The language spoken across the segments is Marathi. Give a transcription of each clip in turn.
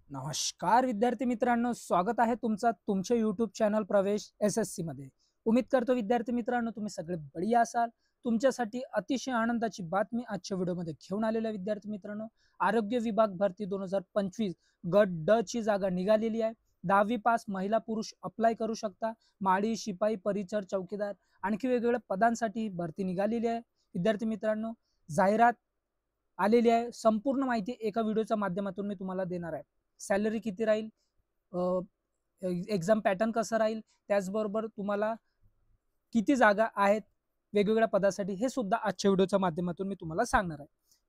नमस्कार विद्यार्थी मित्रांनो, स्वागत आहे तुमचा तुमच्या यूट्यूब चॅनल प्रवेश SSC मध्ये। उम्मीद करतो विद्यार्थी मित्रांनो तुम्ही सगळे बढिया असाल। तुमच्यासाठी अतिशय आनंदाची बातमी आजच्या व्हिडिओमध्ये घेऊन आलेल्या विद्यार्थी मित्रांनो, आरोग्य विभाग भरती 2025 गट ड ची जागा निघालेली आहे। 10वी पास महिला पुरुष अप्लाय करू शकता। माळी, शिपाई, परिचर, चौकीदार आणखी वेगवेगळ्या पदांसाठी भरती निघालेली आहे। विद्यार्थी मित्रांनो, जाहिरात आलेली आहे। संपूर्ण माहिती एका व्हिडिओच्या माध्यमातून मी तुम्हाला देणार आहे। सॅलरी किती राहील, एक्झाम पॅटर्न कसं राहील, त्याचबरोबर तुम्हाला किती जागा आहेत वेगवेगळ्या पदासाठी, हे सुद्धा आजच्या व्हिडिओच्या माध्यमातून मी तुम्हाला सांगणार आहे।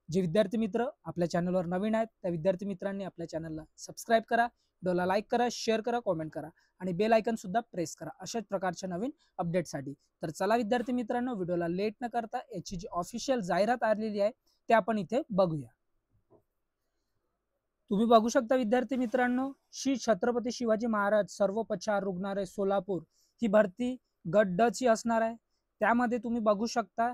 जे विद्यार्थी मित्र आपल्या चॅनलवर नवीन आहेत त्या विद्यार्थी मित्रांनी आपल्या चॅनलला सबस्क्राईब करा, व्हिडिओला लाईक करा, शेअर करा, कॉमेंट करा आणि बेल आयकॉन सुद्धा प्रेस करा अशाच प्रकारच्या नवीन अपडेटसाठी। तर चला विद्यार्थी मित्रांनो, व्हिडिओला लेट न करता याची जी ऑफिशियल जाहिरात आलेली आहे ते आपण इथे बघूया। तुम्ही बघू शकता विद्यार्थी मित्रांनो, श्री छत्रपती शिवाजी महाराज सर्वोपचार रुग्णालय सोलापूर ही भरती गट ड ची असणार आहे। त्यामध्ये तुम्ही बघू शकता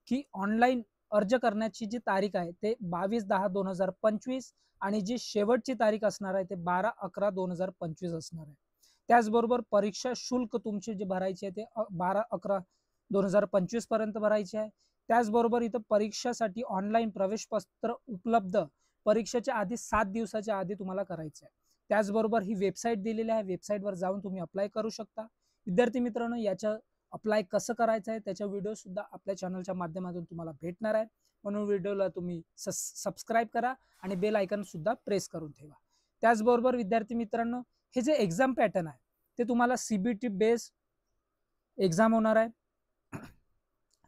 की ऑनलाईन अर्ज करण्याची जी तारीख आहे ते 22/10/2025 आणि जी शेवटची तारीख असणार आहे ते 12/11/2025 असणार आहे। त्याचबरोबर परीक्षा शुल्क तुमचे जे भरायचे आहे ते 12/11/2025 पर्यंत भरायचे आहे। त्याचबरोबर इथं परीक्षासाठी ऑनलाईन प्रवेश पत्र उपलब्ध परीक्षेच्या आधी 7 दिवसाच्या आधी तुम्हाला करायचं आहे। त्याचबरोबर ही वेबसाईट दिलेली आहे, वेबसाईटवर जाऊन तुम्ही अप्लाय करू शकता। विद्यार्थी मित्रांनो, याच्या अप्लाय कसं करायचं आहे त्याचा व्हिडिओ सुद्धा आपल्या चॅनलच्या माध्यमातून तुम्हाला भेटणार आहे, म्हणून व्हिडिओला तुम्ही सबस्क्राईब करा आणि बेल आयकॉन सुद्धा प्रेस करून ठेवा। त्याचबरोबर विद्यार्थी मित्रांनो, हे जे एक्झाम पॅटर्न आहे ते तुम्हाला CBT बेस्ड एक्झाम होणार आहे।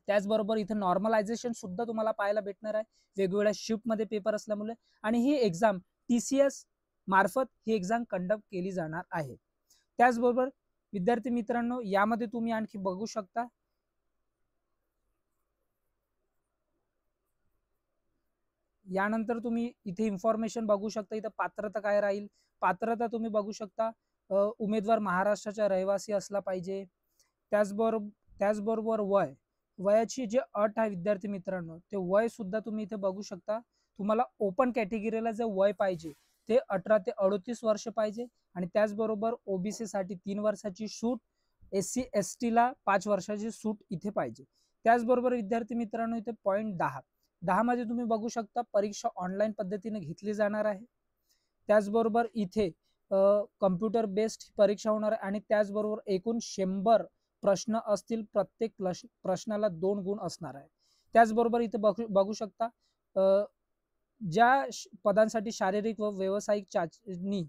त्याचबरोबर इथं नॉर्मलायझेशन सुद्धा तुम्हाला पाहायला भेटणार आहे वेगवेगळ्या शिफ्टमध्ये पेपर असल्यामुळे, आणि ही एक्झाम TCS मार्फत ही एक्झाम कंडक्ट केली जाणार आहे। त्याचबरोबर विद्यार्थी मित्रांनो, यामध्ये तुम्ही आणखी बघू शकता यानंतर तुम्ही इथे इन्फॉर्मेशन बघू शकता। इथं पात्रता काय राहील, पात्रता तुम्ही बघू शकता, उमेदवार महाराष्ट्राचा रहिवासी असला पाहिजे। त्याचबरोबर वयाची जे अट आहे विद्यार्थी मित्रांनो, ते वय सुद्धा तुम्ही इथे बघू शकता। तुम्हाला ओपन कॅटेगरीला जे वय पाहिजे ते 18 ते 38 वर्ष पाहिजे, आणि त्याचबरोबर OBC साठी 3 वर्षाची सूट, SC ST ला 5 वर्षाची सूट इथे पाहिजे। त्याचबरोबर विद्यार्थी मित्रांनो, इथे पॉईंट 10 मध्ये तुम्ही बघू शकता परीक्षा ऑनलाईन पद्धतीने घेतली जाणार आहे। त्याचबरोबर इथे कम्प्युटर बेस्ड परीक्षा होणार आहे, आणि त्याचबरोबर एकूण 100 प्रश्न असतील, प्रत्येक प्रश्नाला 2 गुण असणार आहे। त्याचबरोबर इथे बघू शकता ज्या पदांसाठी शारीरिक व व्यावसायिक चाचणी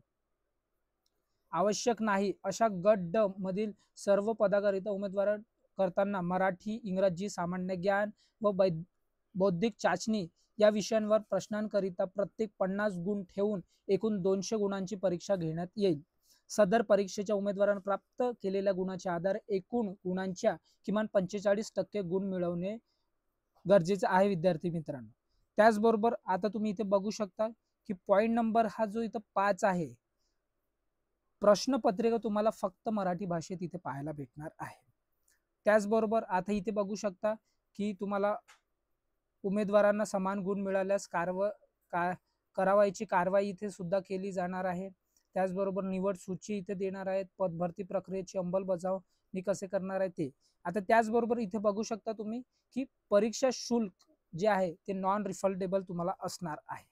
आवश्यक नाही अशा गट ड मधील सर्व पदाकरिता उमेदवार करताना मराठी, इंग्रजी, सामान्य ज्ञान व बौद्धिक चाचणी या विषयांवर प्रश्नांकरिता प्रत्येक 50 गुण ठेवून एकूण 200 गुणांची परीक्षा घेण्यात येईल। सदर परीक्षेच्या उमेदवारांना प्राप्त केलेल्या गुणाच्या आधारे एकूण गुणांच्या किमान 45% गुण मिळवणे गरजेचं आहे विद्यार्थी मित्रांनो। त्याचबरोबर आता तुम्ही इथे बघू शकता की पॉईंट नंबर हा जो इथं 5 आहे, प्रश्नपत्रिका तुम्हाला फक्त मराठी भाषेत इथे पाहायला भेटणार आहे। त्याचबरोबर आता इथे बघू शकता की तुम्हाला उमेदवारांना समान गुण मिळाल्यास करावायची कारवाई इथे सुद्धा केली जाणार आहे। त्याचबरोबर निवड सूची इथे देणार आहेत, पदभरती प्रक्रियेची अंमलबजावणी कसे करणार आहे ते। आता त्याचबरोबर इथे बघू शकता तुम्ही की परीक्षा शुल्क जे आहे ते नॉन रिफंडेबल तुम्हाला असणार आहे।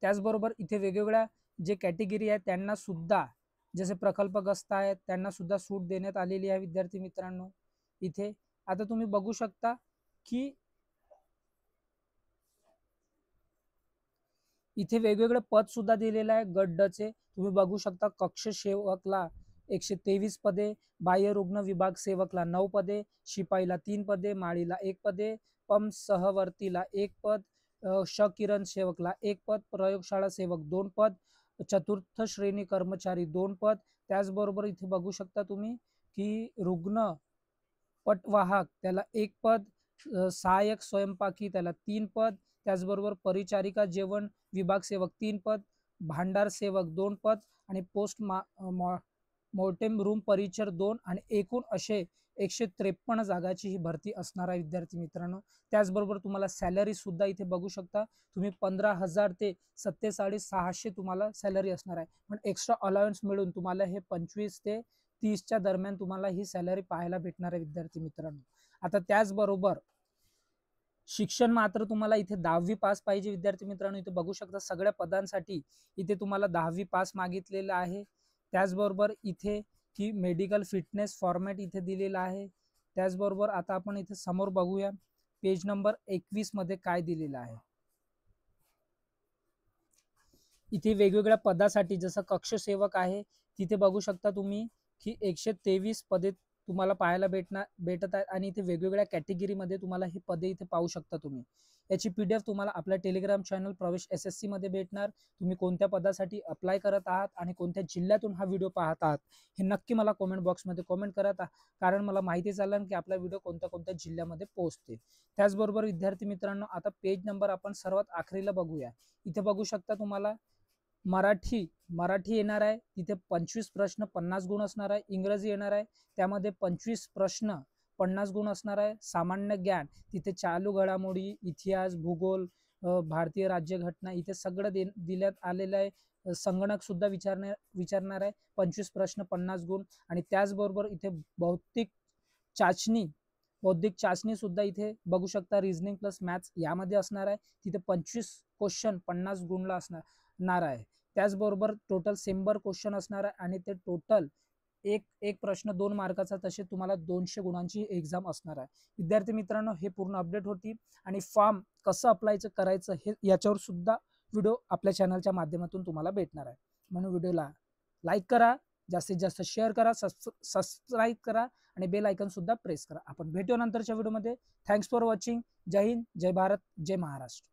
त्याचबरोबर इथे वेगवेगळ्या जे कॅटेगरी आहे त्यांना सुद्धा, जसे प्रकल्पग्रस्त आहेत त्यांना सुद्धा सूट देण्यात आलेली आहे विद्यार्थी मित्रांनो। इथे आता तुम्ही बघू शकता की इथे वेगवेगळे पद सुद्धा दिलेले आहे गट ड चे। तुम्ही बघू शकता कक्ष सेवकला 123 पदे, बाह्य रुग्ण विभाग सेवकला 9 पदे, शिपाईला 3 पदे, माळीला 1 पदे, पंप सहवर्तीला 1 पद, किरण सेवकला 1 पद, प्रयोगशाळा सेवक 2 पद, चतुर्थ श्रेणी कर्मचारी 2 पद। त्याचबरोबर इथे बघू शकता तुम्ही की रुग्ण पटवाहक त्याला 1 पद, सहाय्यक स्वयंपाकी त्याला 3 पद, त्याचबरोबर परिचारिका जेवण विभाग सेवक 3 पद, भांडार सेवक 2 पद आणि मोटेम रूम परिचर 2 आणि एकूण असे 153 जागाची ही भरती असणार आहे विद्यार्थी मित्रांनो. त्याचबरोबर तुम्हाला सॅलरी सुद्धा इथे बघू शकता. तुम्ही 15,000 ते 47,600 तुम्हाला सॅलरी असणार आहे. पण एक्स्ट्रा अलाउन्स मिळून तुम्हाला हे 25 ते 30च्या दरम्यान तुम्हाला ही सॅलरी पाहायला भेटणार आहे विद्यार्थी मित्रांनो. आता त्याचबरोबर शिक्षण मात्र तुम्हाला इथे 10वी पास पाहिजे विद्यार्थी मित्रांनो. इथे बघू शकता सगळ्या पदांसाठी इथे तुम्हाला 10वी पास मागितलेलं आहे. त्याचबरोबर इथे की मेडिकल फिटनेस फॉर्मॅट इथे दिलेला आहे. त्याचबरोबर आता आपण इथे समोर बघूया पेज नंबर 21 मध्ये काय दिलेलं आहे. इथे वेगवेगळ्या पदासाठी जसं कक्षसेवक आहे तिथे बघू शकता तुम्ही की 123 पदे तुम्हाला पाहायला भेटत आहेत आणि इथे वेगवेगळ्या कॅटेगरीमध्ये तुम्हाला ही पदे इथे पाहू शकता तुम्ही. याची PDF तुम्हाला आपल्या टेलिग्राम चॅनल प्रवेश SSC मध्ये भेटणार. तुम्ही कोणत्या पदासाठी अप्लाय करत आहात आणि कोणत्या जिल्ह्यातून हा व्हिडिओ पाहत आहात हे नक्की मला कमेंट बॉक्समध्ये कमेंट करत कारण मला माहिती झालं की आपला व्हिडिओ कोणत्या कोणत्या जिल्ह्यामध्ये पोहोचते. त्याचबरोबर विद्यार्थी मित्रांनो आता पेज नंबर आपण सर्वात आखरीला बघूया. इथे बघू शकता तुम्हाला मराठी येणार आहे. तिथे 25 प्रश्न 50 गुण असणार आहे. इंग्रजी येणार आहे त्यामध्ये 25 प्रश्न 50 गुण असणार आहे. सामान्य ज्ञान तिथे चालू घडामोडी, इतिहास, भूगोल, भारतीय राज्यघटना इथे सगळं दिल्यात आलेलं आहे. संगणक सुद्धा विचारणार आहे. 25 प्रश्न 50 गुण आणि त्याचबरोबर इथे बौद्धिक चाचणी सुद्धा इथे बघू शकता. रिझनिंग प्लस मॅथ्स यामध्ये असणार आहे. तिथे 25 क्वेश्चन 50 गुणला असणार आहे. त्याचबरोबर टोटल 100 क्वेश्चन असणार आहे आणि ते टोटल एक प्रश्न 2 मार्काचा तसे तुम्हाला 200 गुणांची एक्झाम असणार आहे. विद्यार्थी मित्रांनो हे पूर्ण अपडेट होती आणि फॉर्म कसं अप्लाय करायचं हे याच्यावर सुद्धा व्हिडिओ आपल्या चॅनलच्या माध्यमातून तुम्हाला भेटणार आहे. म्हणून व्हिडिओला लाईक करा, जास्तीत जास्त शेअर करा, सबस्क्राईब करा आणि बेल आयकॉन सुद्धा प्रेस करा. आपण भेटू नंतरच्या व्हिडिओमध्ये. Thanks for watching. जय हिंद, जय भारत, जय महाराष्ट्र.